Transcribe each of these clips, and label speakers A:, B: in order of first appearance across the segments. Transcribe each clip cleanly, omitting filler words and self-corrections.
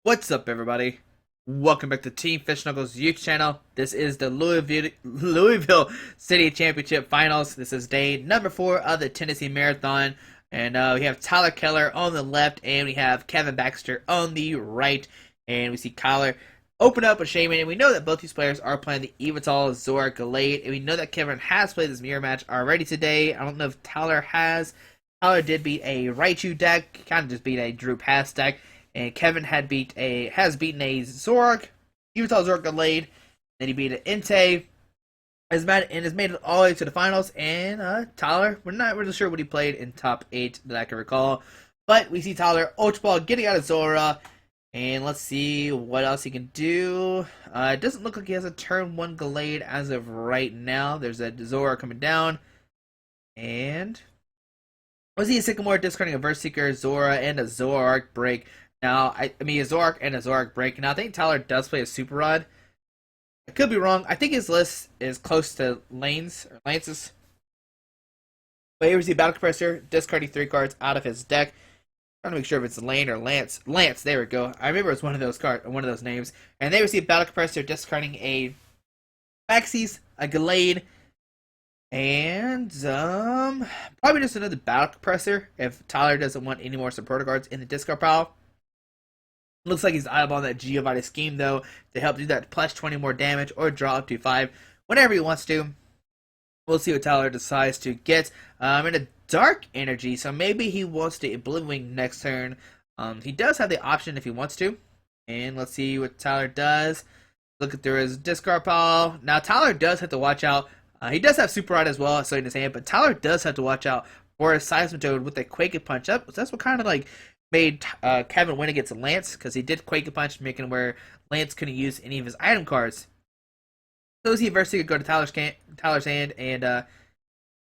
A: What's up, everybody? Welcome back to Team Fish Knuckles YouTube channel. This is the Louisville City Championship Finals. This is day number 4 of the Tennessee Marathon. And we have Tyler Keller on the left, and we have Kevin Baxter on the right. And we see Kyler open up with Shaman, and we know that both these players are playing the Yveltal Zora Gallade. And we know that Kevin has played this mirror match already today. I don't know if Tyler has. Tyler did beat a Raichu deck, kind of just beat a Drew Pass deck. And Kevin has beaten a Zork, Yveltal Zork Gallade, then he beat an Entei, has made it all the way to the finals. And Tyler, we're not really sure what he played in top 8 that I can recall, but we see Tyler Ultra Ball getting out of Zora, and let's see what else he can do. It doesn't look like he has a turn 1 Gallade as of right now. There's a Zora coming down, and we see a Sycamore discarding a Verse Seeker, Zora, and a Zoroark break. Now, a Zoroark and a Zoroark break. Now, I think Tyler does play a Super Rod. I could be wrong. I think his list is close to Lance's. But here we see Battle Compressor discarding 3 cards out of his deck. Trying to make sure if it's Lane or Lance. Lance, there we go. I remember it's one of those names. And they receive Battle Compressor discarding a Maxis, a Gallade, and probably just another Battle Compressor if Tyler doesn't want any more supporter cards in the discard pile. Looks like he's eyeballing that Gallade scheme, though, to help do that plus 20 more damage or draw up to 5 whenever he wants to. We'll see what Tyler decides to get. In a Dark Energy, so maybe he wants to Oblivion next turn. He does have the option if he wants to. And let's see what Tyler does. Look at through his discard pile. Now, Tyler does have to watch out. He does have Super Rod as well, so in his hand, but Tyler does have to watch out for a Seismitoad with a Quake Punch up. So that's what kind of like made Kevin win against Lance, because he did Quake Punch, making it where Lance couldn't use any of his item cards. So we see Verse Seeker go to Tyler's hand, and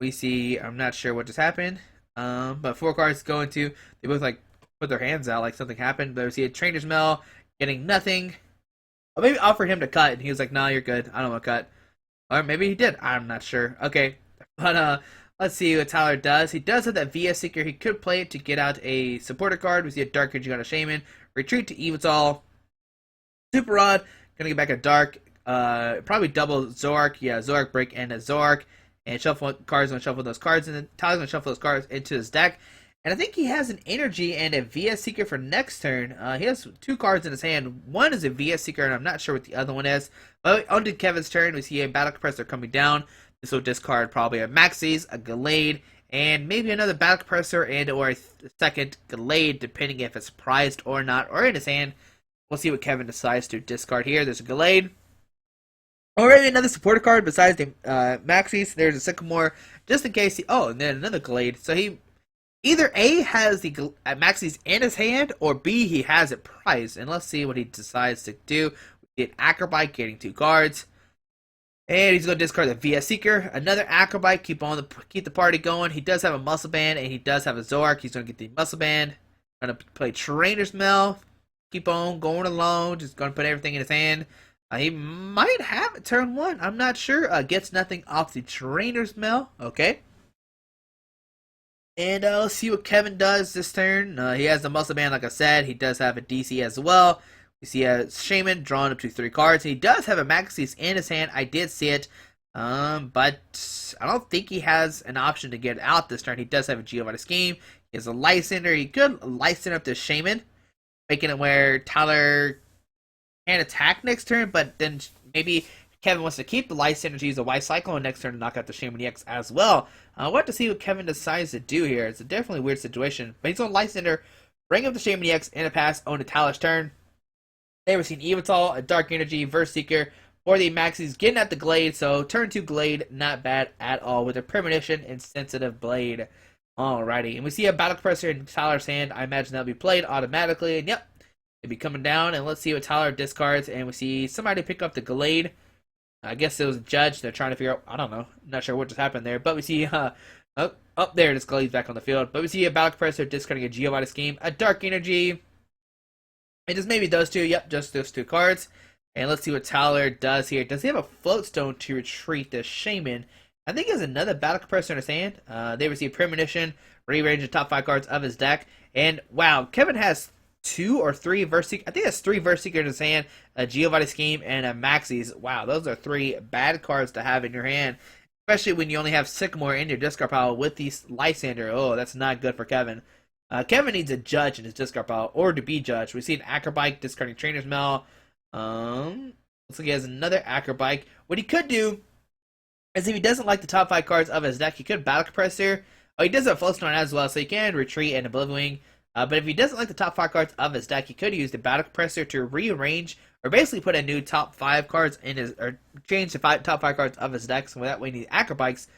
A: we see, I'm not sure what just happened, but 4 cards go into, they both like put their hands out like something happened, but we see a Trainer's Mail getting nothing. Or maybe offered him to cut, and he was like, nah, you're good, I don't want to cut. Or maybe he did, I'm not sure. Okay, but let's see what Tyler does. He does have that VS Seeker. He could play it to get out a supporter card. We see a Dark Energy on a Shaman. Retreat to Yveltal. Super Rod. Gonna get back a Dark. Probably double Zoroark. Yeah, Zoroark break and a Zoroark. And shuffle cards. Gonna shuffle those cards. And then Tyler's gonna shuffle those cards into his deck. And I think he has an Energy and a VS Seeker for next turn. He has 2 cards in his hand. One is a VS Seeker, and I'm not sure what the other one is. But on to Kevin's turn, we see a Battle Compressor coming down. This will discard probably a Maxis, a Gallade, and maybe another Battle Compressor and or a second Gallade, depending if it's prized or not, or in his hand. We'll see what Kevin decides to discard here. There's a Gallade. Or maybe another supporter card besides the Maxis. There's a Sycamore, just in case and then another Gallade. So he either A, has the Maxis in his hand, or B, he has it prized. And let's see what he decides to do. We get Acrobite getting 2 cards. And he's going to discard the VS Seeker. Another Acrobite, keep the party going. He does have a Muscle Band, and he does have a Zoroark. He's going to get the Muscle Band. Going to play Trainer's Mail. Keep on going along. Just going to put everything in his hand. He might have it turn 1. I'm not sure. Gets nothing off the Trainer's Mail. Okay. And let's see what Kevin does this turn. He has the Muscle Band, like I said. He does have a DC as well. You see a Shaman drawing up to 3 cards. He does have a Maxis in his hand. I did see it. But I don't think he has an option to get out this turn. He does have a Gallade scheme. He has a Lysander. He could Lysander up to Shaman, making it where Tyler can attack next turn, but then maybe Kevin wants to keep the Lysander to use a Y Cyclone next turn to knock out the Shaman EX as well. We'll have to see what Kevin decides to do here. It's a definitely weird situation. But he's on Lysander, bring up the Shaman EX in a pass on to Tyler's turn. They were seen Yveltal, a Dark Energy, Verse Seeker, for the Maxis getting at the Glade. So turn 2 Glade, not bad at all, with a Premonition and Sensitive Blade. Alrighty, and we see a Battle Compressor in Tyler's hand. I imagine that'll be played automatically, and yep, it'll be coming down. And let's see what Tyler discards, and we see somebody pick up the Gallade. I guess it was a judge. They're trying to figure out, I don't know, not sure what just happened there, but we see, up there, this Gallade's back on the field. But we see a Battle Compressor discarding a Gallade scheme, a Dark Energy. And just maybe those 2. Yep, just those 2 cards. And let's see what Tyler does here. Does he have a Floatstone to retreat the Shaman? I think he has another Battle Compressor in his hand. They receive Premonition, rearrange the top 5 cards of his deck. And wow, Kevin has two or three Verseeker. I think that's three Verseeker in his hand, a Gallade Scheme, and a Maxis. Wow, those are three bad cards to have in your hand, especially when you only have Sycamore in your discard pile with these Lysander. Oh, that's not good for Kevin. Kevin needs a judge in his discard pile, or to be judged. We see an Acrobike discarding Trainer's Mail. Looks like he has another Acrobike. What he could do is if he doesn't like the top 5 cards of his deck, he could Battle Compressor. Oh, he does have Flowstone as well, so he can retreat and Oblivion. But if he doesn't like the top 5 cards of his deck, he could use the Battle Compressor to rearrange or basically put a new top 5 cards in his, or change the top 5 cards of his deck. So that way, he needs Acrobikes.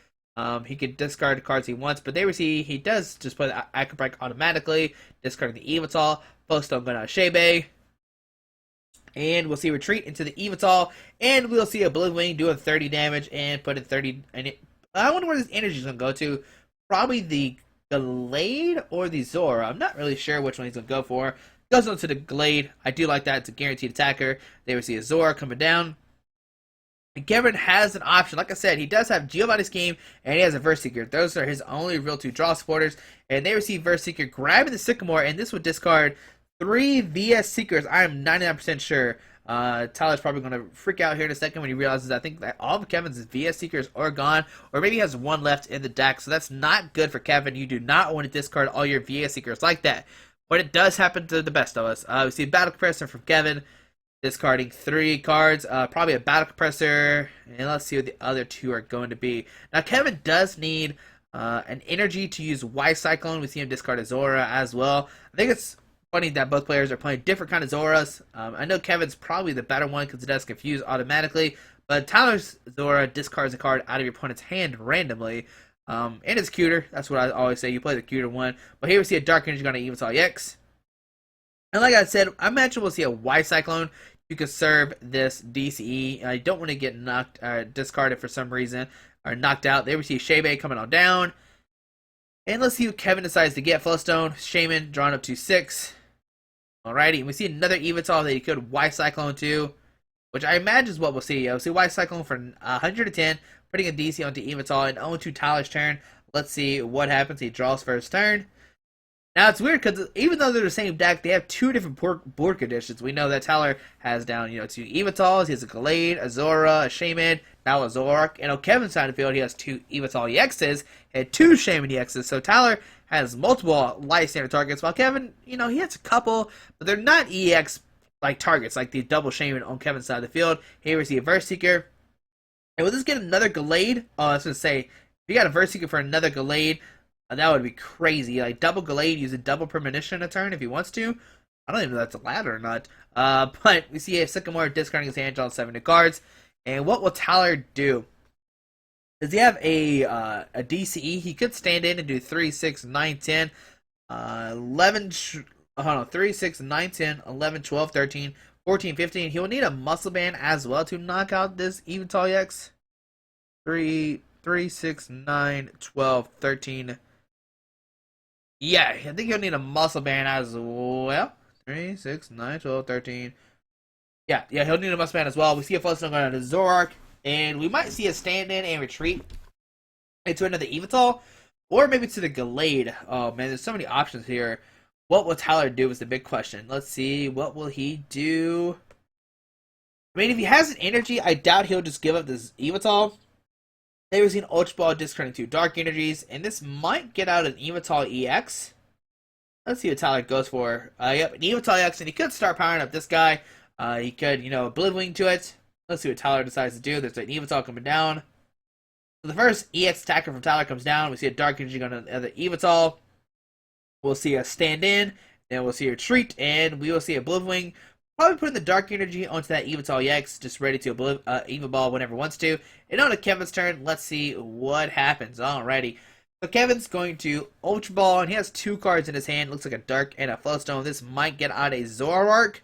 A: He can discard the cards he wants, but there we see he does just put Acrobike automatically, discarding the Yveltal, Flowstone going out of Shebe. And we'll see Retreat into the Yveltal, and we'll see a Oblivion doing 30 damage and putting 30. And I wonder where this energy is going to go to. Probably the Gallade or the Zora. I'm not really sure which one he's going to go for. Goes on to the Gallade. I do like that. It's a guaranteed attacker. There we see a Zora coming down. And Kevin has an option. Like I said, he does have Gallade Scheme, and he has a Verseeker. Those are his only real 2 draw supporters. And they receive Verseeker, grabbing the Sycamore, and this would discard 3 VS Seekers. I am 99% sure. Tyler's probably going to freak out here in a second when he realizes I think that all of Kevin's VS Seekers are gone, or maybe he has one left in the deck, so that's not good for Kevin. You do not want to discard all your VS Seekers like that, but it does happen to the best of us. We see Battle Compressor from Kevin, discarding 3 cards, probably a Battle Compressor, and let's see what the other 2 are going to be. Now, Kevin does need an energy to use Y Cyclone. We see him discard a Zora as well. I think it's funny that both players are playing different kind of Zoras. I know Kevin's probably the better one because it does confuse automatically, but Tyler's Zora discards a card out of your opponent's hand randomly, and it's cuter. That's what I always say. You play the cuter one. But here we see a Dark Energy going to Yveltal EX. And like I said, I imagine we'll see a Y Cyclone to conserve this DCE. I don't want to get discarded for some reason, or knocked out. There we see Shebe coming on down. And let's see what Kevin decides to get. Flowstone, Shaman, drawn up to 6. Alrighty, and we see another Yveltal that he could Y Cyclone to, which I imagine is what we'll see. We'll see Y Cyclone for 110, putting a DC onto Yveltal, and 0-2 Tyler's turn. Let's see what happens. He draws first turn. Now it's weird because even though they're the same deck, they have 2 different board conditions. We know that Tyler has down, 2 Yveltals. He has a Gallade, a Zora, a Shaman, now a Zoroark. And on Kevin's side of the field, he has 2 Yveltal EXs and 2 Shaman EXs. So Tyler has multiple Lysander targets, while Kevin, he has a couple, but they're not EX like targets, like the double Shaman on Kevin's side of the field. Here we see a Verseeker. And we'll just get another Gallade. Oh, I was going to say, if you got a Verseeker for another Gallade, that would be crazy. Like, double Gallade, use a double premonition a turn if he wants to. I don't even know if that's allowed or not. But we see a Sycamore discarding his hand, draw 7 new cards. And what will Tyler do? Does he have a DCE? He could stand in and do 3, 6, 9, 10, 11, 3, 6, 9, 10, 11, 12, 13, 14, 15. He will need a Muscle Band as well to knock out this Yveltal EX. 3, 6, 9, 12, 13. Yeah, I think he'll need a Muscle Band as well. 3, 6, 9, 12, 13. Yeah, he'll need a Muscle Band as well. We see a Flowstone going to Zoroark, and we might see a stand-in and retreat into another Yveltal, or maybe to the Gallade. Oh, man, there's so many options here. What will Tyler do is the big question. Let's see, what will he do? I mean, if he has an energy, I doubt he'll just give up this Yveltal. There was an Ultra Ball discarding 2 Dark Energies, and this might get out an Yveltal EX. Let's see what Tyler goes for. Yep, an Yveltal EX, and he could start powering up this guy. He could, Oblivion to it. Let's see what Tyler decides to do. There's an Yveltal coming down. So the first EX attacker from Tyler comes down. We see a Dark Energy on another Yveltal. We'll see a stand-in, then we'll see a retreat, and we will see a Oblivion. Probably putting the Dark Energy onto that Yveltal EX, just ready to Evil Ball whenever it wants to. And on to Kevin's turn, let's see what happens. Alrighty. So Kevin's going to Ultra Ball, and he has 2 cards in his hand. Looks like a Dark and a Flowstone. This might get out a Zoroark.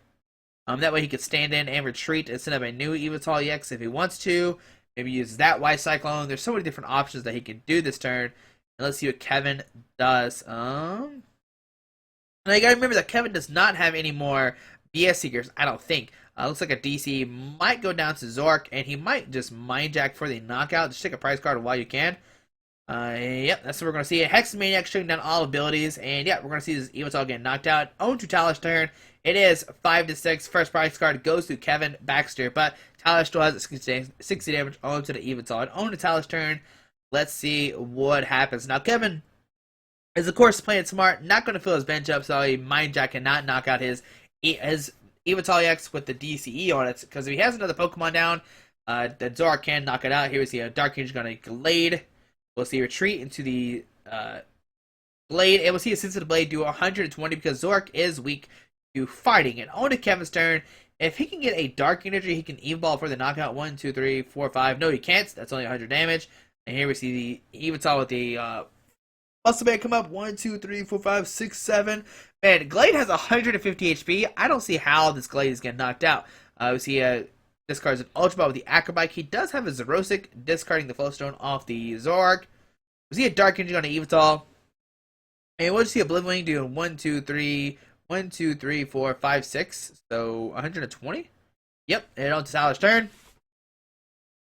A: That way he could stand in and retreat and set up a new Yveltal EX if he wants to. Maybe use that Y Cyclone. There's so many different options that he can do this turn. And let's see what Kevin does. And you gotta remember that Kevin does not have any more BS Seekers, I don't think. Looks like a DC might go down to Zork, and he might just Mind Jack for the knockout. Just take a prize card while you can. Yep, that's what we're going to see. Hex Maniac shutting down all abilities, and yeah, we're going to see this Yveltal getting knocked out. On to Tyler's turn. It is 5-6. First prize card goes to Kevin Baxter, but Tyler still has 60 damage on to the Yveltal. And on to Tyler's turn. Let's see what happens. Now, Kevin is, of course, playing smart, not going to fill his bench up, so Mind Jack cannot knock out his Yveltal X with the DCE on it, because if he has another Pokemon down, the Zoroark can knock it out. Here we see a Dark Angel going to Gallade. We'll see retreat into the Blade, and we'll see a Sensitive Blade do 120 because Zoroark is weak to fighting. And on to Kevin's turn. If he can get a Dark Energy, he can Evolve for the knockout. 1, 2, 3, 4, 5. No, he can't. That's only 100 damage. And here we see the Yveltal with the Muscle Man come up. 1, 2, 3, 4, 5, 6, 7. Man, Glade has 150 HP. I don't see how this Glade is getting knocked out. We see discards an Ultra Ball with the Acrobike. He does have a Zerosic, discarding the Flowstone off the Zoroark. We see a Dark Energy on the Yveltal. And we'll just see a Oblivion doing 1, 2, 3, 1, 2, 3, 4, 5, 6. So 120? Yep, and on to Tyler's turn.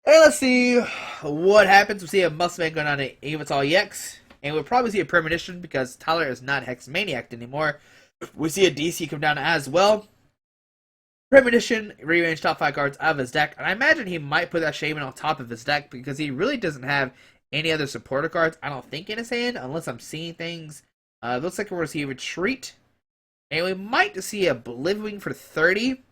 A: And let's see what happens. We'll see a Muscle Man going on to Yveltal EX. And we'll probably see a Premonition because Tyler is not Hex Maniac anymore. We see a DC come down as well. Premonition, rearrange top 5 cards out of his deck. And I imagine he might put that Shaman on top of his deck because he really doesn't have any other supporter cards, I don't think, in his hand, unless I'm seeing things. Looks like we're going to see a Retreat. And we might see a Oblivion for 30.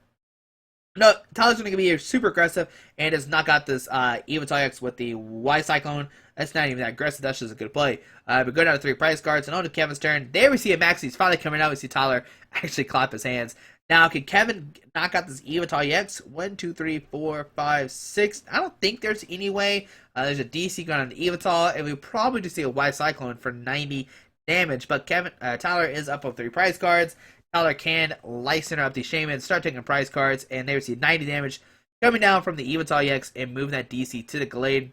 A: No, Tyler's going to be super aggressive and just knock out this Yveltal X with the Y Cyclone. That's not even that aggressive. That's just a good play. But go down to 3 prize cards. And on to Kevin's turn. There we see a Max. He's finally coming out. We see Tyler actually clap his hands. Now, can Kevin knock out this Yveltal X? 1, 2, 3, 4, 5, 6. I don't think there's any way. There's a DC going on the Yveltal, and we probably just see a Y Cyclone for 90 damage. But Tyler is up on 3 prize cards. Tyler can license up the Shaman, start taking prize cards, and there we see 90 damage coming down from the Yveltal X and move that DC to the Gallade.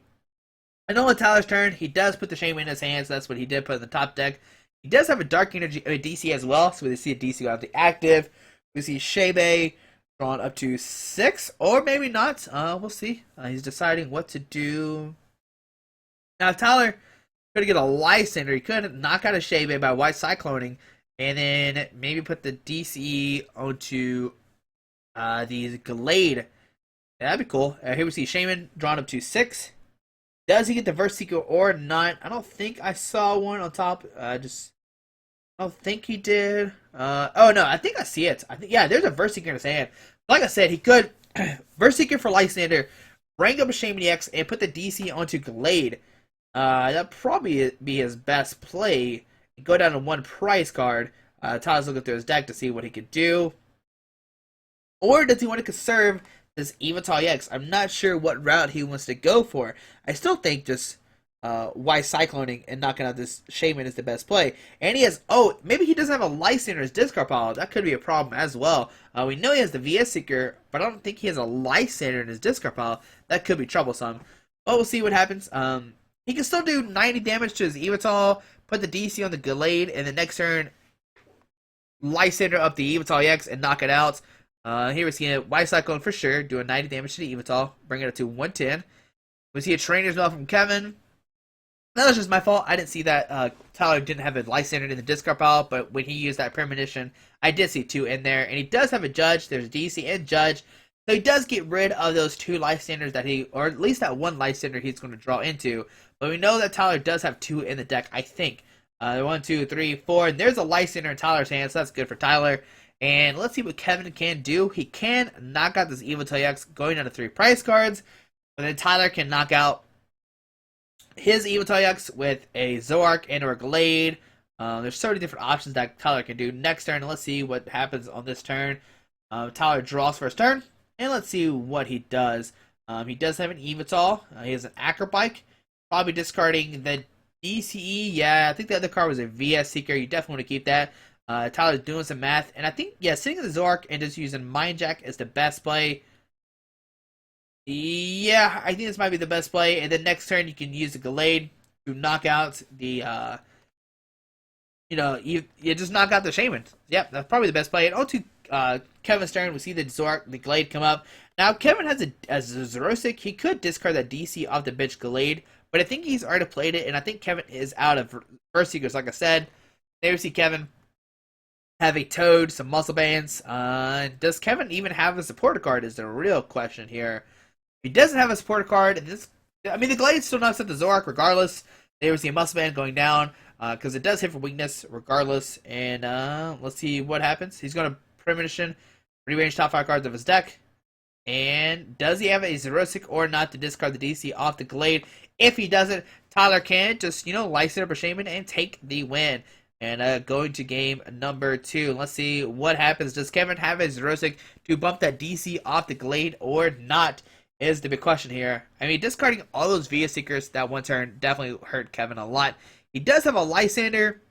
A: And on Tyler's turn, he does put the Shaman in his hands. That's what he did put in the top deck. He does have a Dark Energy DC as well, so we see a DC out of the active. We see Shebe drawn up to 6, or maybe not. We'll see. He's deciding what to do. Now, if Tyler could get a Lysander, he could knock out a Shebe by White Cycloning, and then maybe put the DCE onto the Gallade. Yeah, that'd be cool. Here we see Shaman drawn up to 6. Does he get the Verse Seeker or not? I don't think I saw one on top. I don't think he did. Oh no, I think I see it. Yeah, there's a Verse Seeker in his hand. Like I said, he could Verse Seeker for Lysander, bring up a Shaman EX, and put the DC onto Gallade. That'd probably be his best play. Go down to 1 prize card. Tyler's looking through his deck to see what he could do. Or does he want to conserve this Yveltal EX? I'm not sure what route he wants to go for. I still think just Y Cycloning and knocking out this Shaman is the best play. And he has, maybe he doesn't have a Lysander in his discard pile. That could be a problem as well. We know he has the VS Seeker, but I don't think he has a Lysander in his discard pile. That could be troublesome. But we'll see what happens. He can still do 90 damage to his Yveltal, put the DC on the Gallade, and the next turn, Lysander up the Yveltal EX and knock it out. Here we see a Y Cyclone for sure, doing 90 damage to the Yveltal, bring it up to 110. We see a Trainer's Mail from Kevin. That was just my fault. I didn't see that Tyler didn't have a Lysander in the discard pile, but when he used that Premonition, I did see 2 in there. And he does have a Judge. There's DC and Judge. So he does get rid of those 2 Lysanders that or at least that 1 Lysander he's going to draw into. But we know that Tyler does have 2 in the deck, I think. 1, 2, 3, 4. And there's a Lysander in Tyler's hand, so that's good for Tyler. And let's see what Kevin can do. He can knock out this Yveltal EX going down to 3 prize cards. But then Tyler can knock out his Yveltal EX with a Zoroark and or a Gallade. There's so many different options that Tyler can do. Next turn, let's see what happens on this turn. Tyler draws first turn. And let's see what he does. He does have an Yveltal. He has an Acrobike. Probably discarding the DCE. Yeah, I think the other card was a VS Seeker. You definitely want to keep that. Tyler's doing some math. And I think, yeah, sitting in the Zoroark and just using Mind Jack is the best play. Yeah, I think this might be the best play. And then next turn, you can use the Gallade to knock out the, you just knock out the Shaman. Yep, that's probably the best play. And on to Kevin's turn, we see the Zoroark, the Gallade come up. Now, Kevin has a Zerosic. He could discard that DC off the bench Gallade, but I think he's already played it, and I think Kevin is out of Verse Seekers, like I said. There we see Kevin have a Toad, some Muscle Bands. Does Kevin even have a supporter card is the real question here. If he doesn't have a supporter card, the Gallade still knocks out the Zorak regardless. There we see a Muscle Band going down, because it does hit for weakness regardless. And let's see what happens. He's going to Premonition, rearrange top 5 cards of his deck. And does he have a Xerosic or not to discard the DC off the Gallade? If he doesn't, Tyler can just, license up a Shaman and take the win. And going to game number 2. Let's see what happens. Does Kevin have a Xerosic to bump that DC off the Gallade or not? Is the big question here. I mean, discarding all those Via Seekers that one turn definitely hurt Kevin a lot. He does have a Lysander.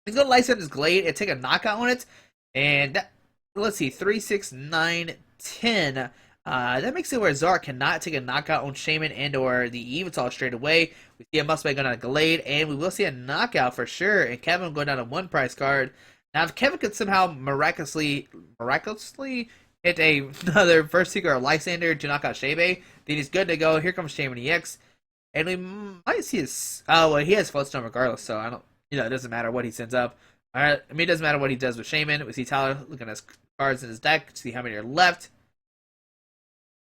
A: He's going to Lysander his Gallade and take a knockout on it. And that, let's see, 3, 6, 9, 10. That makes it where Zark cannot take a knockout on Shaman and or the Yveltal straight away. We see a Muscle going on a Gallade, and we will see a knockout for sure. And Kevin going down a 1 price card. Now, if Kevin could somehow miraculously hit another First Seeker or Lysander to knock out Shebe, then he's good to go. Here comes Shaman EX. And we might see his... Oh, well, he has Floatstone regardless, so I don't... it doesn't matter what he sends up. Alright, it doesn't matter what he does with Shaman. We see Tyler looking at his cards in his deck to see how many are left.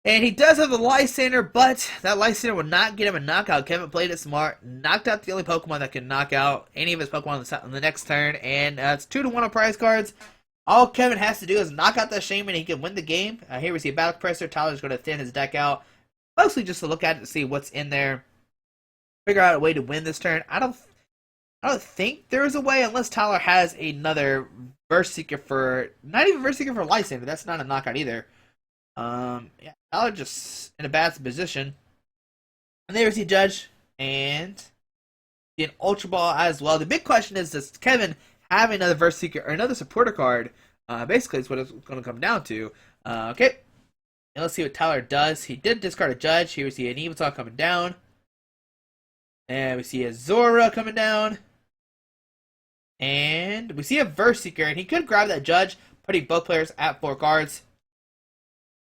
A: And he does have the Lysander, but that Lysander will not get him a knockout. Kevin played it smart, knocked out the only Pokemon that can knock out any of his Pokemon on the next turn, and it's 2-1 on prize cards. All Kevin has to do is knock out that Shaman and he can win the game. Here we see a Battle Compressor. Tyler's going to thin his deck out, mostly just to look at it to see what's in there. Figure out a way to win this turn. I don't think there is a way unless Tyler has another Verse Seeker for... Not even Verse Seeker for Lysander. That's not a knockout either. Yeah, Tyler just in a bad position. And there we see Judge and an Ultra Ball as well. The big question is, does Kevin have another Verse Seeker or another supporter card? Basically, it's what it's going to come down to. Okay. And let's see what Tyler does. He did discard a Judge. Here we see an Yveltal coming down. And we see a Zora coming down. And we see a Verse Seeker. And he could grab that Judge, putting both players at 4 cards.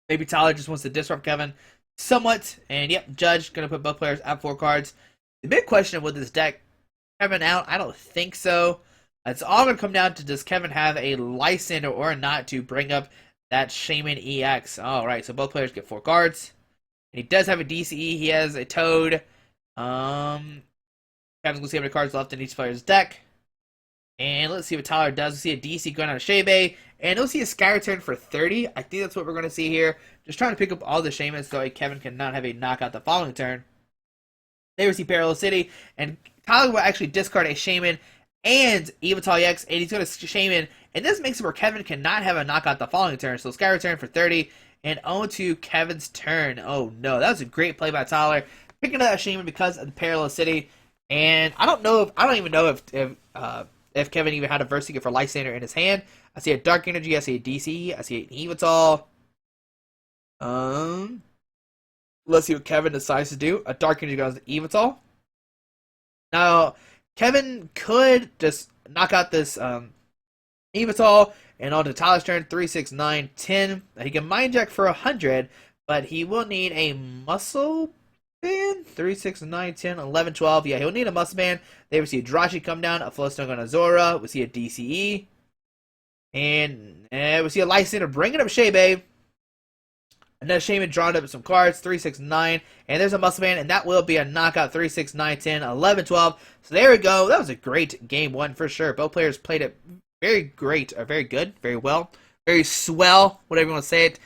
A: Maybe Tyler just wants to disrupt Kevin somewhat. And yep, Judge going to put both players at 4 cards. The big question with this deck, Kevin out? I don't think so. It's all going to come down to, does Kevin have a Lysander or not to bring up that Shaman EX? Alright, so both players get 4 cards. And he does have a DCE. He has a Toad. Kevin's going to see how many cards left in each player's deck. And let's see what Tyler does. We see a DC going on a Shebe. And we'll see a Sky Return for 30. I think that's what we're going to see here. Just trying to pick up all the Shamans so Kevin cannot have a knockout the following turn. There we see Parallel City. And Tyler will actually discard a Shaman and Yveltal EX. And he's going to Shaman. And this makes it where Kevin cannot have a knockout the following turn. So Sky Return for 30. And on to Kevin's turn. Oh no, that was a great play by Tyler. Picking up that Shaman because of the Parallel City. And I don't even know if Kevin even had a Verse Seeker for Lysander in his hand. I see a Dark Energy, I see a DC, I see an Yveltal. Let's see what Kevin decides to do. A Dark Energy goes to Yveltal. Now, Kevin could just knock out this Yveltal and on to Tyler's turn. 3, 6, 9, 10. He can Mind Jack for 100, but he will need a Muscle Band. 3, 6, 9, 10, 11, 12. Yeah, he'll need a Muscle Band. There we see a Drachi come down, a Flowstone on a Zora. We see a DCE. And we see a Lysander bringing up Shebe. Another Shaman drawn up some cards. 3, 6, 9. And there's a Muscle Band. And that will be a knockout. 3, 6, 9, 10, 11, 12. So there we go. That was a great game 1 for sure. Both players played it very great. Or very good. Very well. Very swell. Whatever you want to say it.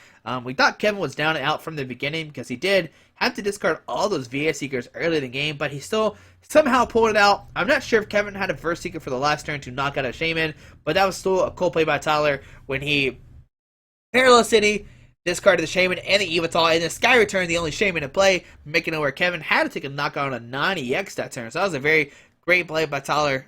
A: We thought Kevin was down and out from the beginning because he did have to discard all those VA Seekers early in the game, but he still somehow pulled it out. I'm not sure if Kevin had a Verse Seeker for the last turn to knock out a Shaman, but that was still a cool play by Tyler when he Parallel City discarded the Shaman and the Yveltal, and the Sky Return the only Shaman in play, making it where Kevin had to take a knockout on a non-EX that turn. So that was a very great play by Tyler.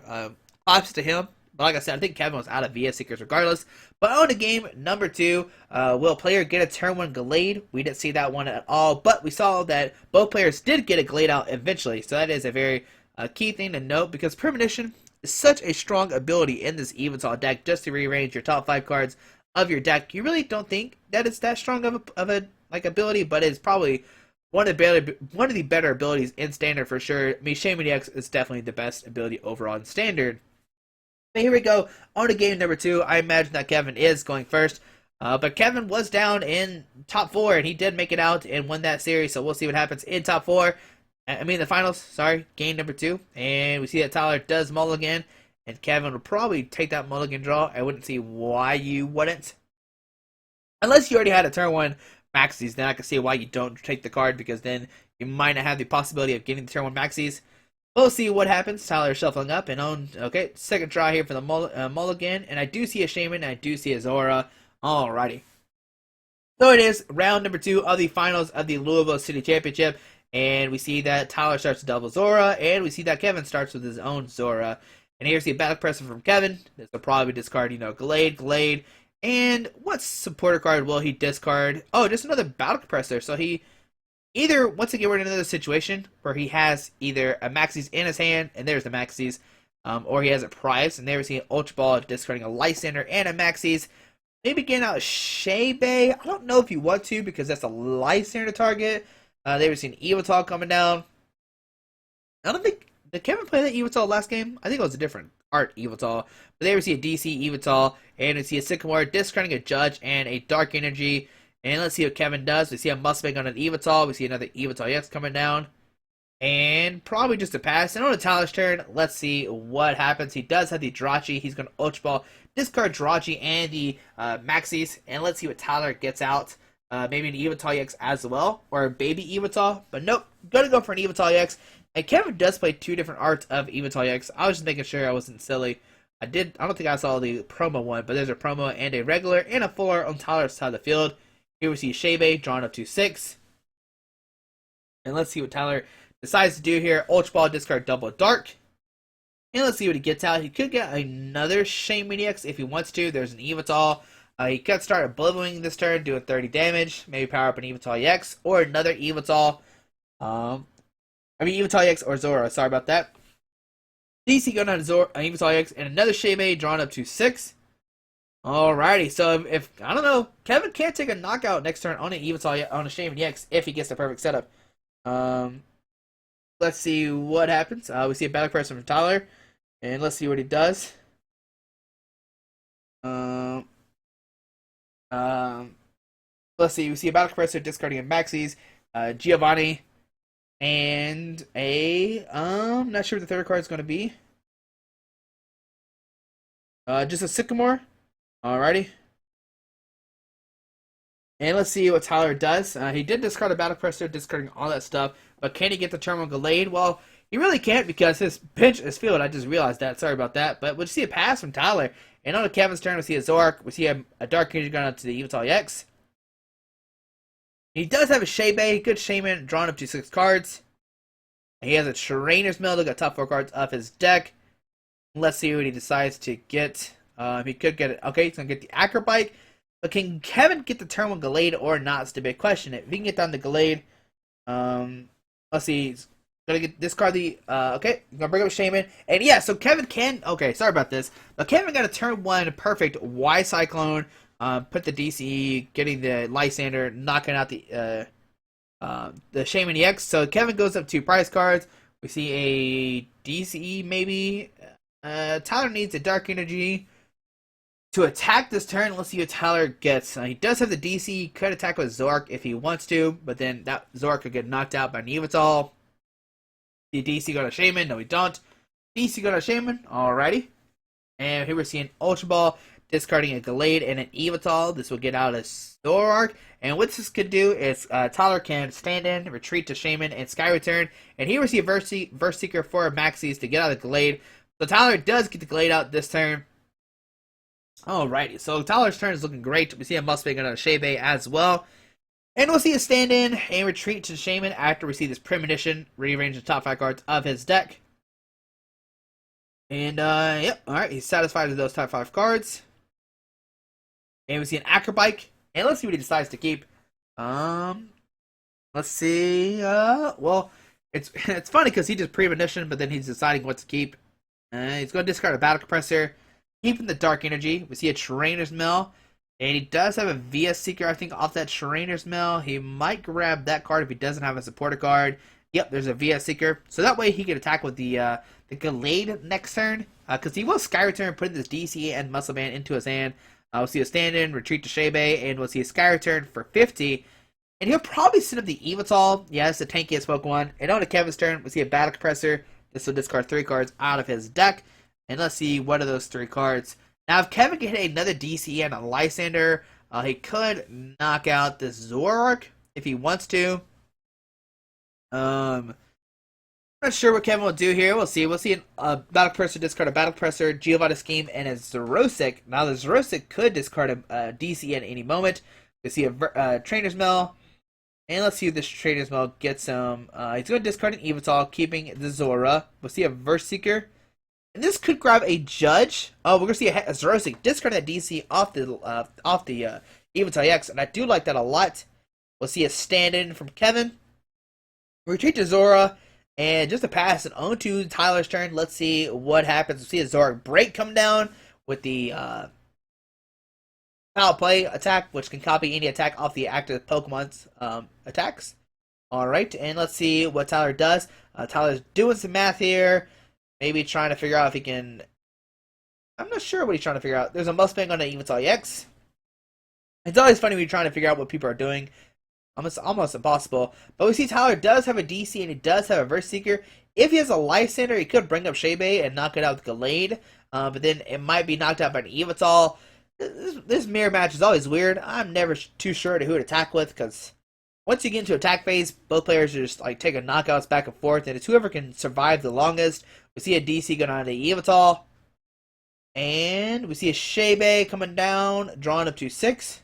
A: Props to him. But like I said, I think Kevin was out of VS Seekers regardless. But on to game number 2, will a player get a turn 1 Gallade? We didn't see that one at all, but we saw that both players did get a Gallade out eventually. So that is a very key thing to note, because Premonition is such a strong ability in this Yveltal deck, just to rearrange your top 5 cards of your deck. You really don't think that it's that strong of a like ability, but it's probably one of the better abilities in standard for sure. I mean, Shaman X is definitely the best ability overall in standard. But here we go on to game number 2. I imagine that Kevin is going first. But Kevin was down in top 4, and he did make it out and win that series. So we'll see what happens in top 4. I mean, the finals, sorry, game number 2. And we see that Tyler does mulligan, and Kevin will probably take that mulligan draw. I wouldn't see why you wouldn't. Unless you already had a turn 1 Maxis, then I can see why you don't take the card, because then you might not have the possibility of getting the turn 1 Maxis. We'll see what happens. Tyler shuffling up and on. Okay, second try here for the mulligan. And I do see a Shaman, and I do see a Zora. Alrighty. So it is round number 2 of the finals of the Louisville City Championship. And we see that Tyler starts with double Zora, and we see that Kevin starts with his own Zora. And here's the battle presser from Kevin. This will probably discard, Gallade. And what supporter card will he discard? Oh, just another battle compressor. So he either wants to get rid of another situation where he has either a Maxis in his hand, and there's the Maxis, or he has a prize, and there we see an Ultra Ball discarding a Lysander and a Maxis. Maybe getting out a Shebe. I don't know if you want to, because that's a Lysander target. There we see an Yveltal coming down. I don't think, did Kevin play that Yveltal last game? I think it was a different art Yveltal. But there we see a DC Yveltal, and we see a Sycamore discarding a Judge and a Dark Energy. And let's see what Kevin does. We see a Mustang on an Yveltal. We see another Yveltal EX coming down. And probably just a pass. And on the Tyler's turn, let's see what happens. He does have the Drachi. He's going to Ultra Ball, discard Drachi and the Maxis. And let's see what Tyler gets out. Maybe an Yveltal EX as well. Or a baby Yveltal. But nope. Going to go for an Yveltal EX. And Kevin does play 2 different arts of Yveltal EX. I was just making sure I wasn't silly. I don't think I saw the promo one. But there's a promo and a regular and a full art on Tyler's side of the field. Here we see Shebe drawn up to 6. And let's see what Tyler decides to do here. Ultra Ball, discard double Dark. And let's see what he gets out. He could get another Shaman EX if he wants to. There's an Yveltal. He could start Oblivioning this turn, doing 30 damage. Maybe power up an Yveltal EX or another Yveltal. Yveltal EX or Zora. Sorry about that. DC going on Yveltal EX and another Shebe drawn up to 6. Alrighty, so if I don't know, Kevin can't take a knockout next turn on an Yveltal on a Shaman EX if he gets the perfect setup. Let's see what happens. We see a battle person from Tyler, and let's see what he does. Let's see. We see a battle compressor discarding a Maxis, Giovanni, and a not sure what the third card is going to be. Just a Sycamore. Alrighty. And let's see what Tyler does. He did discard a battle compressor, discarding all that stuff. But can he get the turn on Gallade? Well, he really can't because his bench is filled. I just realized that. Sorry about that. But we'll see a pass from Tyler. And on Kevin's turn, we see a Zork. We see a Dark Energy going up to the Yveltal EX. He does have a Shebe, good Shaman, drawn up to 6 cards. He has a Trainer's Mill, got top 4 cards of his deck. Let's see what he decides to get. He could get it. Okay, he's going to get the Acrobike. But can Kevin get the turn one Gallade or not? Is the big question. If he can get down the Gallade, let's see. He's going to discard the. Okay, he's going to bring up Shaman. And yeah, so Kevin can. Okay, sorry about this. But Kevin got a turn 1 perfect Y Cyclone. Put the DCE, getting the Lysander, knocking out the Shaman EX. So Kevin goes up 2 prize cards. We see a DCE maybe. Tyler needs a Dark Energy to attack this turn. Let's see what Tyler gets. He does have the DC. Could attack with Zork if he wants to, but then that Zork could get knocked out by Yveltal. The DC got a Shaman. No, we don't. DC got a Shaman. Alrighty. And here we're seeing Ultra Ball, discarding a Gallade and an Yveltal. This will get out a Zork. And what this could do is Tyler can stand in, retreat to Shaman, and Sky Return. And here we see a Verse Seeker for Maxis to get out of the Gallade. So Tyler does get the Gallade out this turn. Alrighty, so Tyler's turn is looking great. We see a Mustang on a Shebe as well. And we'll see a stand in and retreat to Shaman after we see this Premonition, rearrange the top 5 cards of his deck. And, yep, alright, he's satisfied with those top 5 cards. And we see an Acrobike. And let's see what he decides to keep. Let's see, well, it's funny because he just Premonition, but then he's deciding what to keep. He's going to discard a Battle Compressor, keeping the Dark Energy. We see a Trainer's Mill. And he does have a VS Seeker, I think, off that Trainer's Mill. He might grab that card if he doesn't have a supporter card. Yep, there's a VS Seeker. So that way he can attack with the Gallade next turn. Because he will Sky Return, putting this DC and Muscle Band into his hand. We'll see a stand-in, retreat to Shebe, and we'll see a Sky Return for 50. And he'll probably set up the Yveltal. Yeah, it's the tankiest Pokemon. And on to Kevin's turn, we'll see a Battle Compressor. This will discard 3 cards out of his deck. And let's see what are those 3 cards. Now, if Kevin can hit another DC and a Lysander, he could knock out this Zoroark if he wants to. I'm not sure what Kevin will do here. We'll see. We'll see a Battle Compressor discard a Battle Compressor, Giovanni Scheme, and a Xerosic. Now, the Xerosic could discard a DC at any moment. We'll see a Trainer's Mill. And let's see if this Trainer's Mill gets some. He's going to discard an Yveltal, keeping the Zora. We'll see a Verse Seeker. And this could grab a Judge. Oh, we're going to see a Xerosic discard that DC off the Yveltal X. And I do like that a lot. We'll see a stand-in from Kevin. Retreat to Zora. And just to pass it on to Tyler's turn, let's see what happens. We'll see a Zoroark Break come down with the Foul Play attack, which can copy any attack off the active Pokemon's attacks. Alright, and let's see what Tyler does. Tyler's doing some math here. Maybe trying to figure out if he can... I'm not sure what he's trying to figure out. There's a Mustang on the Yveltal X. It's always funny when you're trying to figure out what people are doing. Almost impossible. But we see Tyler does have a DC and he does have a Verse Seeker. If he has a Lysander, he could bring up Shebe and knock it out with Gallade. But then it might be knocked out by an Yveltal. This mirror match is always weird. I'm never too sure to who to attack with, because once you get into attack phase, both players are just like taking knockouts back and forth, and it's whoever can survive the longest. We see a DC going on to Yveltal. And we see a Shebe coming down, drawing up to 6.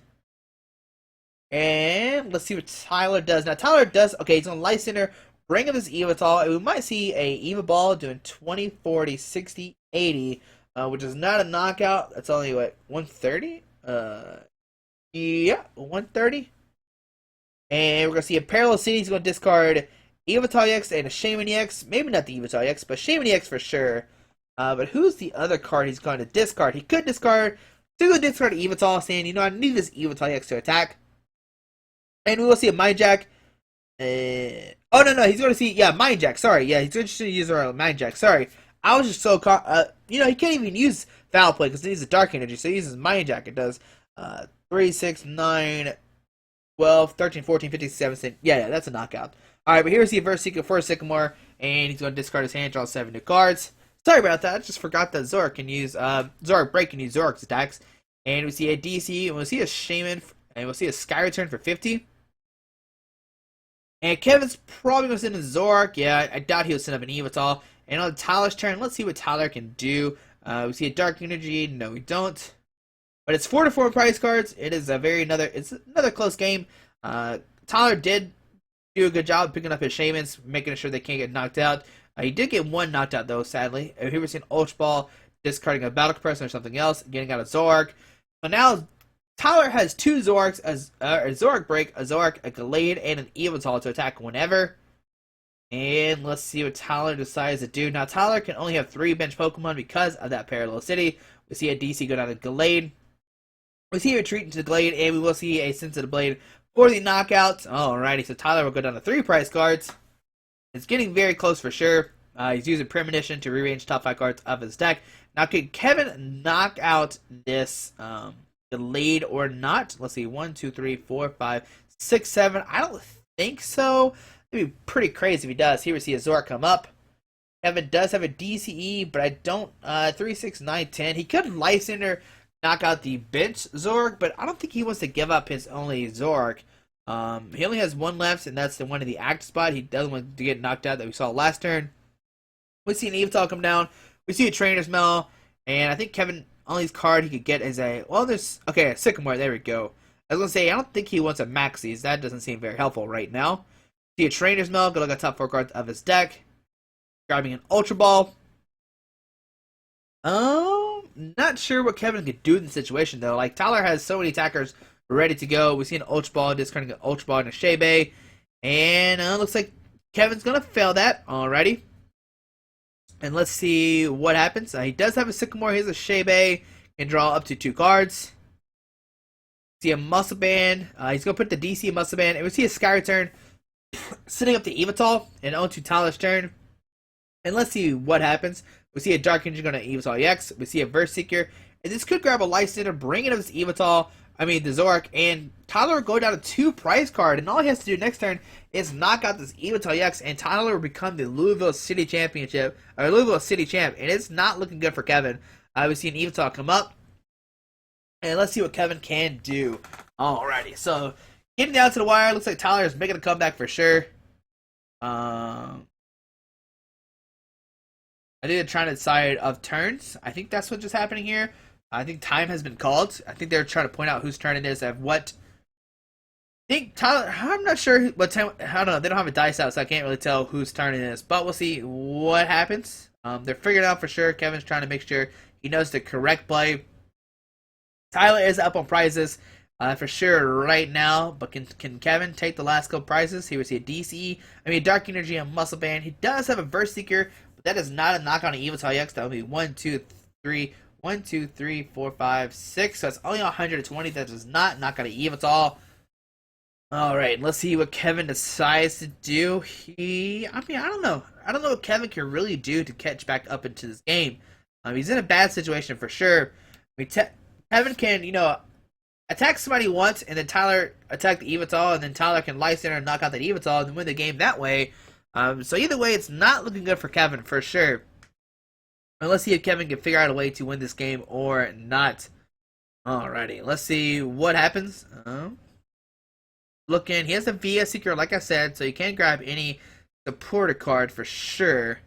A: And let's see what Tyler does. Now, Tyler does... Okay, he's on Lysander, bring up his Yveltal, and we might see a Eva Ball doing 20, 40, 60, 80, which is not a knockout. That's only, what, 130? Yeah, 130. And we're going to see a Parallel City. He's going to discard Yveltal X and a Shaman X. Maybe not the Yveltal X, but Shaman X for sure. But who's the other card he's going to discard? He could discard... So he's going to discard Yveltal, saying, you know, I need this Yveltal X to attack. And we will see a Mind Jack. Oh, no, he's going to see... Yeah, Mind Jack, sorry. Yeah, he's going to use our Mind Jack, sorry. I was just so caught... you know, he can't even use Foul Play because he needs a Dark Energy, so he uses Mind Jack. It does 3, 6, 9, 12, 13, 14, 15, 17. Yeah, that's a knockout. Alright, but here's the Verse Seeker for Sycamore, and he's going to discard his hand, draw 7 new cards. Sorry about that, I just forgot that Zoroark can use... Zoroark Break can use Zoroark's attacks. And we see a DC, and we'll see a Shaman, and we'll see a Sky Return for 50. And Kevin's probably going to send a Zoroark. Yeah, I doubt he'll send up an Yveltal. And on Tyler's turn, let's see what Tyler can do. We see a Dark Energy. No, we don't. But it's 4 to 4 prize cards. It is it's another close game. Tyler did do a good job picking up his Shamans, making sure they can't get knocked out. He did get one knocked out, though, sadly. He was seeing Ultra Ball, discarding a Battle Compressor or something else, getting out a Zoroark. So now Tyler has 2 Zoroarks, a Zoroark Break, a Zoroark, a Gallade, and an Yveltal to attack whenever. And let's see what Tyler decides to do. Now, Tyler can only have 3 bench Pokemon because of that Parallel City. We see a DC go down to Gallade. We see a retreat into the Glade, and we will see a Sensitive Blade for the knockouts. Alrighty, so Tyler will go down to 3 prize cards. It's getting very close for sure. He's using Premonition to rearrange top 5 cards of his deck. Now, could Kevin knock out this Gallade or not? Let's see, 1, 2, 3, 4, 5, 6, 7. I don't think so. It'd be pretty crazy if he does. Here we see a Zoroark come up. Kevin does have a DCE, but I don't... 3, 6, 9, 10. He could Lysander knock out the bench Zoroark, but I don't think he wants to give up his only Zoroark. He only has 1 left, and that's the one in the active spot. He doesn't want to get knocked out that we saw last turn. We see an Yveltal come down. We see a Trainer's Mill, and I think Kevin, only card he could get is a... Well, there's... Okay, a Sycamore, there we go. I was going to say, I don't think he wants a Maxis. That doesn't seem very helpful right now. See a Trainer's Mill, go look at top 4 cards of his deck. Grabbing an Ultra Ball. Not sure what Kevin could do in the situation, though. Like, Tyler has so many attackers ready to go. We see an Ultra Ball, discarding an Ultra Ball and a Shebe. And looks like Kevin's going to fail that. Alrighty. And let's see what happens. He does have a Sycamore. He has a Shebe. Can draw up to 2 cards. See a muscle band. He's gonna put the DC muscle band, and we see a sky return sitting up to Yveltal and onto Tyler's turn. And let's see what happens. We see a Dark Energy going to Yveltal EX. We see a Verse Seeker. And this could grab a Lysander, bring it up to Yveltal, the Zorak, and Tyler will go down to 2 prize card. And all he has to do next turn is knock out this Yveltal EX, and Tyler will become the Louisville City Championship, or Louisville City Champ. And it's not looking good for Kevin. We see an Yveltal come up. And let's see what Kevin can do. Alrighty, so getting down to the wire, looks like Tyler is making a comeback for sure. I think they're trying to decide of turns. I think that's what's just happening here. I think time has been called. I think they're trying to point out whose turn it is at what. I think Tyler, I'm not sure what time. I don't know. They don't have a dice out, so I can't really tell whose turn it is. But we'll see what happens. They're figuring out for sure. Kevin's trying to make sure he knows the correct play. Tyler is up on prizes for sure right now, but can Kevin take the last couple prizes? He would see a DC, Dark Energy and Muscle Band. He does have a Verse Seeker, but that is not a knock on an Yveltal EX. That would be 1, 2, 3, 1, 2, 3, 4, 5, 6. So it's only 120. That does not knock on an Yveltal. All right, let's see what Kevin decides to do. I don't know. I don't know what Kevin can really do to catch back up into this game. He's in a bad situation for sure. Kevin can, attack somebody once, and then Tyler attack the Yveltal, and then Tyler can Lysander and knock out that Yveltal and win the game that way. So either way, it's not looking good for Kevin for sure. And let's see if Kevin can figure out a way to win this game or not. Alrighty, let's see what happens. He has a VS Seeker, like I said, so you can't grab any supporter card for sure.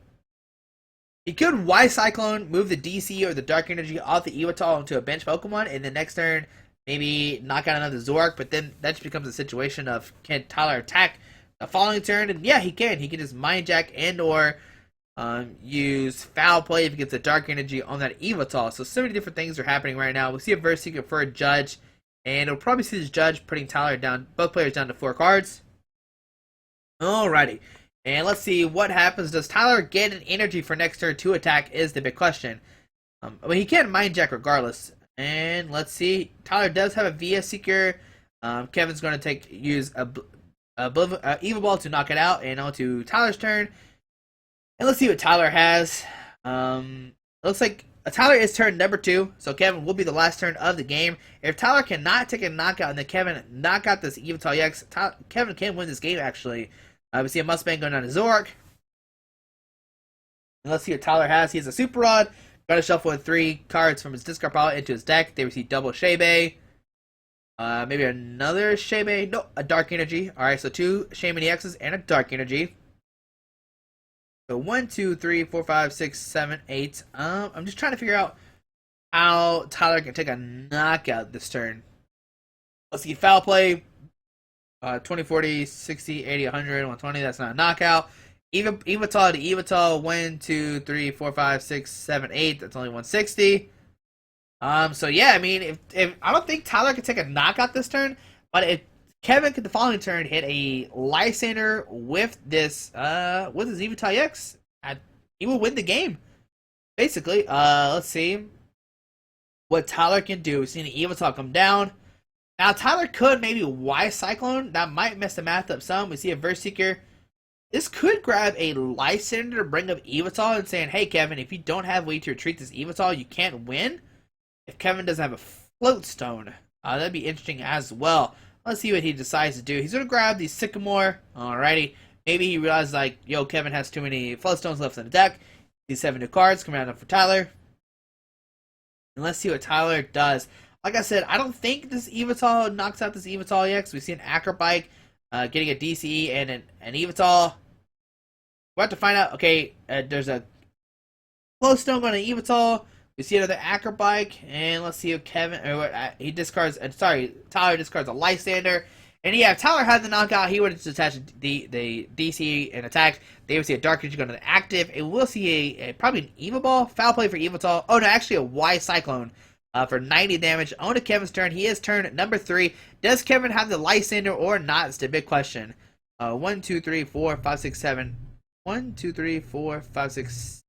A: He could Y Cyclone, move the DC or the Dark Energy off the Yveltal into a bench Pokemon, and the next turn maybe knock out another Zorak, but then that just becomes a situation of can Tyler attack the following turn? And yeah, he can. He can just Mind Jack and or use Foul Play if he gets a Dark Energy on that Yveltal. So many different things are happening right now. We see a Verse Seeker for a Judge, and we'll probably see this Judge putting Tyler down, both players down to 4 cards. Alrighty. And let's see what happens. Does Tyler get an energy for next turn to attack is the big question. He can Mind Jack regardless. And let's see. Tyler does have a VS Seeker. Kevin's going to use a Evil Ball to knock it out. And on to Tyler's turn. And let's see what Tyler has. Looks like Tyler is turn number 2. So Kevin will be the last turn of the game. If Tyler cannot take a knockout and then Kevin knock out this Yveltal EX, Kevin can win this game actually. We see a Mustang going down to Zorak. And let's see what Tyler has. He has a Super Rod. Got to shuffle in 3 cards from his discard pile into his deck. They receive double Shebe. Maybe another Shebe. No, a Dark Energy. Alright, so 2 Shaymin EXs and a Dark Energy. So 1, 2, 3, 4, 5, 6, 7, 8. I'm just trying to figure out how Tyler can take a knockout this turn. Let's see, Foul Play. 20, 40, 60, 80, 100, 120. That's not a knockout. Yveltal to Yveltal. 1, 2, 3, 4, 5, 6, 7, 8. That's only 160. So yeah, if I don't think Tyler can take a knockout this turn, but if Kevin could the following turn hit a Lysander with this with his Yveltal EX, he will win the game. Basically, let's see what Tyler can do. We've seen the Yveltal come down. Now, Tyler could maybe Y Cyclone. That might mess the math up some. We see a Verse Seeker. This could grab a Lysander to bring up Yveltal and saying, hey, Kevin, if you don't have a way to retreat this Yveltal, you can't win. If Kevin doesn't have a Float Stone, that'd be interesting as well. Let's see what he decides to do. He's going to grab the Sycamore. Alrighty. Maybe he realizes, Kevin has too many Float Stones left in the deck. These 7 new cards coming out for Tyler. And let's see what Tyler does. Like I said, I don't think this Yveltal knocks out this Yveltal EX. We see an Acrobike getting a DCE and an Yveltal. We'll have to find out. Okay, there's a Glowstone on an Yveltal. We see another Acrobike, and let's see if Kevin he discards. Tyler discards a Lysander. And yeah, if Tyler had the knockout, he would have just attached the DC and attacked. They would see a Dark Energy go to the active, and we'll see probably an Evil Ball. Foul Play for Yveltal. Oh no, actually a Y Cyclone. For 90 damage. On to Kevin's turn. He is turn number 3. Does Kevin have the Lysander or not? It's the big question. 1, 2, 3, 4, 5, 6, 7. 1, 2, 3, 4, 5, 6.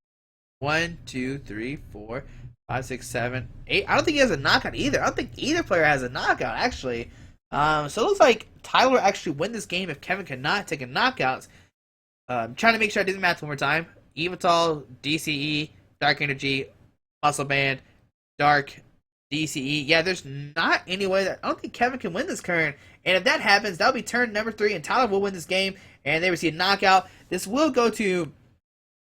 A: 1, 2, 3, 4, 5, 6, 7, 8. I don't think he has a knockout either. I don't think either player has a knockout, actually. So it looks like Tyler will actually win this game if Kevin cannot take a knockout. I'm trying to make sure I do the math one more time. Yveltal, DCE, Dark Energy, Muscle Band, Dark, DCE. Yeah, there's not any way that I don't think Kevin can win this current. And if that happens, that'll be turn number 3, and Tyler will win this game, and they receive a knockout. This will go to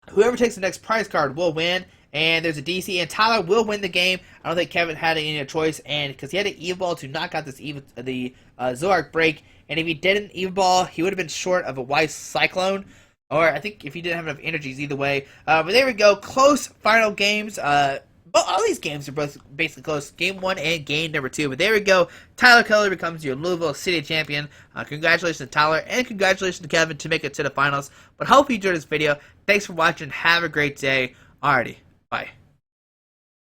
A: whoever takes the next prize card will win. And there's a DC, and Tyler will win the game. I don't think Kevin had any choice, and because he had an Evo to knock out this Zoark break, and if he didn't Evo, he would have been short of a Wise Cyclone, or I think if he didn't have enough energies, either way. But there we go, close final games. But all these games are both basically close, game 1 and game number 2. But there we go, Tyler Keller becomes your Louisville City champion. Congratulations to Tyler, and congratulations to Kevin to make it to the finals. But hope you enjoyed this video. Thanks for watching. Have a great day. Alrighty. Bye.